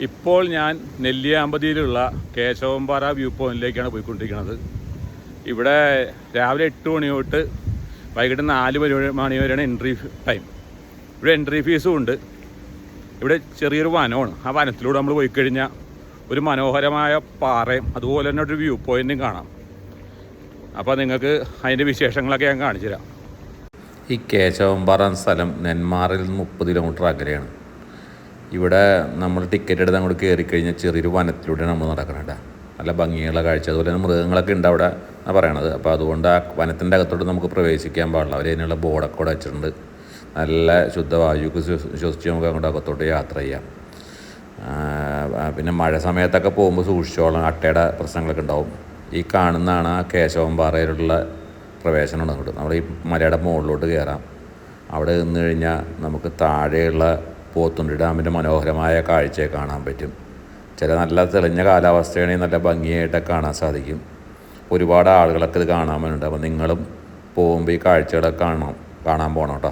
ഇപ്പോൾ ഞാൻ നെല്ലിയാമ്പതിയിലുള്ള കേശവമ്പാറ വ്യൂ പോയിന്റിലേക്കാണ് പോയിക്കൊണ്ടിരിക്കുന്നത്. ഇവിടെ രാവിലെ 8 മണി തൊട്ട് വൈകിട്ട് 4 മണി വരെയാണ് എൻട്രി ടൈം. ഇവിടെ എൻട്രി ഫീസും ഉണ്ട്. ഇവിടെ ചെറിയൊരു വനമാണ്. ആ വനത്തിലൂടെ നമ്മൾ പോയി കഴിഞ്ഞാൽ ഒരു മനോഹരമായ പാറയും അതുപോലെ തന്നെ ഒരു വ്യൂ പോയിന്റും കാണാം. അപ്പോൾ നിങ്ങൾക്ക് അതിൻ്റെ വിശേഷങ്ങളൊക്കെ ഞാൻ കാണിച്ചു തരാം. ഈ കേശവമ്പാറ സ്ഥലം നെന്മാറയിൽ നിന്ന് 30 കിലോമീറ്റർ അകലെയാണ്. ഇവിടെ നമ്മൾ ടിക്കറ്റ് എടുത്ത് അങ്ങോട്ട് കയറിക്കഴിഞ്ഞാൽ ചെറിയൊരു വനത്തിലൂടെയാണ് നമ്മൾ നടക്കുന്നത്. നല്ല ഭംഗിയുള്ള കാഴ്ച, അതുപോലെ തന്നെ മൃഗങ്ങളൊക്കെ ഉണ്ട് അവിടെ എന്നാണ് പറയണത്. അപ്പോൾ അതുകൊണ്ട് ആ വനത്തിൻ്റെ അകത്തോട്ട് നമുക്ക് പ്രവേശിക്കാൻ പാടില്ല. അവർ അതിനുള്ള ബോർഡൊക്കെ കൂടെ വെച്ചിട്ടുണ്ട്. നല്ല ശുദ്ധവായുക്ക് ശ്വസിച്ച് നമുക്ക് അങ്ങോട്ട് അകത്തോട്ട് യാത്ര ചെയ്യാം. പിന്നെ മഴ സമയത്തൊക്കെ പോകുമ്പോൾ സൂക്ഷിച്ചോളാം, അട്ടയുടെ പ്രശ്നങ്ങളൊക്കെ ഉണ്ടാവും. ഈ കാണുന്നതാണ് ആ കേശവമ്പാറയിലുള്ള പ്രവേശനമാണ്. അങ്ങോട്ട് നമ്മൾ ഈ മലയുടെ മുകളിലോട്ട് കയറാം. അവിടെ നിന്ന് കഴിഞ്ഞാൽ നമുക്ക് താഴെയുള്ള പോത്തുണ്ടി ഡാമിൻ്റെ മനോഹരമായ കാഴ്ചയെ കാണാൻ പറ്റും. ചില നല്ല തെളിഞ്ഞ കാലാവസ്ഥയാണെങ്കിൽ നല്ല ഭംഗിയായിട്ടൊക്കെ കാണാൻ സാധിക്കും. ഒരുപാട് ആളുകളൊക്കെ ഇത് കാണാൻ വേണ്ടിയിട്ട്. അപ്പോൾ നിങ്ങളും പോകുമ്പോൾ ഈ കാഴ്ചകളൊക്കെ കാണാൻ പോകണം കേട്ടോ.